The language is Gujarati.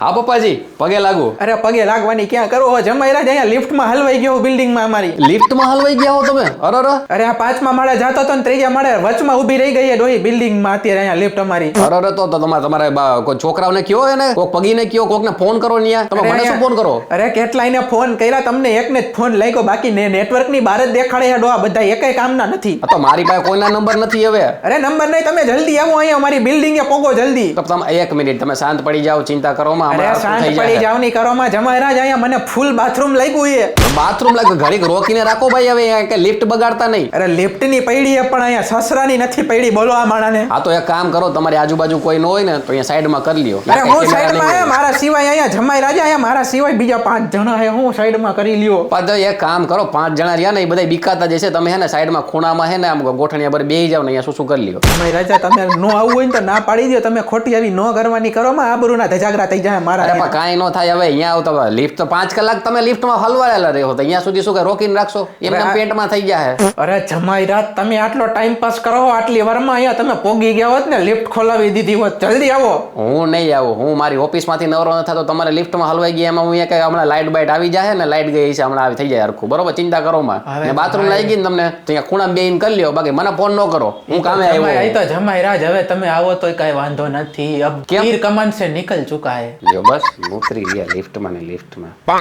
હા પપ્પાજી પગે લાગુ. અરે પગે લાગવાની ક્યાં કરો જમાઈરા જ અહીંયા લિફ્ટમાં હલવાઈ ગયો બિલ્ડિંગમાં અમારી. લિફ્ટમાં હલવાઈ ગયા હો તમે? અરે અરે આ 5મા માળે જાતો તો ને 3જા માળે વચમાં ઊભી રહી ગઈ ડોહી બિલ્ડિંગમાં અત્યારે અહીંયા લિફ્ટ અમારી. અરે તો તમારે કોઈ છોકરાઓને કયો એને કોક પગીને કયો કોકને ફોન કરો ને તમે મને શું ફોન કરો? અરે કેટલાયને ફોન કર્યા તમને એકને જ ફોન લાગ્યો બાકી નેટવર્ક ની બહાર જ દેખાડે ડોહા બધા એકેય કામના નથી. તો મારી પાસે કોઈના નંબર નથી હવે. અરે નંબર નહીં તમે જલ્દી આવો અહીંયા અમારી બિલ્ડિંગે પોગો જલ્દી. તો તમે 1 મિનિટ તમે શાંત પડી જાઓ ચિંતા કરો માં. અરે શાંત પડી જાવ ની કરો માં જમાઈરા જ અહીંયા મને ફૂલ બાથરૂમ લાગ્યું છે. બાથરૂમ લાગે ઘડીક રોકીને રાખો ભાઈ હવે કે લિફ્ટ બગાડતા નહીં. અરે લિફ્ટ ની પડી છે પણ અહીંયા સસરાની નથી પડી બોલો આ માણાને. હા તો એક કામ કરો તમારી આજુબાજુ કોઈ ન હોય ને તો અહીંયા સાઈડમાં કરી લ્યો. અરે હું સાઈડમાં આયા મારા સિવાય અહીંયા જમાઈ રાજા અહીંયા મારા સિવાય બીજા 5 જણા હે હું સાઈડમાં કરી લ્યો. પાછો એક કામ કરો 5 જણા રહ્યા ને એ બધા બીકાતા જશે તમે હે ને સાઈડમાં ખૂણામાં હે ને આમ ગોઠણિયા પર બેહી જાવ ને અહીંયા શું કરી લ્યો. જમાઈ રાજા તમે નો આવવું હોય ને તો ના પાડી દો તમે ખોટી આવી નો કરવાની કરો માં આબરૂના ધજાગરા થઈ જાય મારા. અરે પણ કાંઈ ન થાય હવે અહીંયા આવ તો લિફ્ટ તો 5 કલાક તમે લિફ્ટમાં હલવાયેલા રહ્યો તો અહીંયા સુધી શું કે રોકીને રાખશો એમને પેટમાં થઈ ગયા. અરે જમાઈ રાત તમે આટલો ટાઈમ પાસ કરો આટલી વારમાં અહીંયા તમે પોગી ગયા હોત ને લિફ્ટ ખોલાવી દીધી હોત જલ્દી આવો. હું નહીં આવું હું મારી ઓફિસમાંથી નવરો ન થતો તમારે લિફ્ટમાં હલવાઈ ગયા એમાં હું અહીંયા કઈ હમણાં લાઇટ બાઇટ આવી જાય ને લાઇટ ગઈ છે હમણાં આવી થઈ જાય હરખું બરોબર ચિંતા કરો માં. બાથરૂમ લાગી ગઈ ને તમને ત્યાં ખૂણા બેહીને કરી લ્યો બાકી મને ફોન ન કરો હું કામે આવ્યો. તો જમાઈ રાજ હવે તમે આવો તો કઈ વાંધો નથી અબ તીર કમાન સે નિકલ ચુકા હે. બસ ઉતરી ગયા લિફ્ટમાં ને લિફ્ટમાં.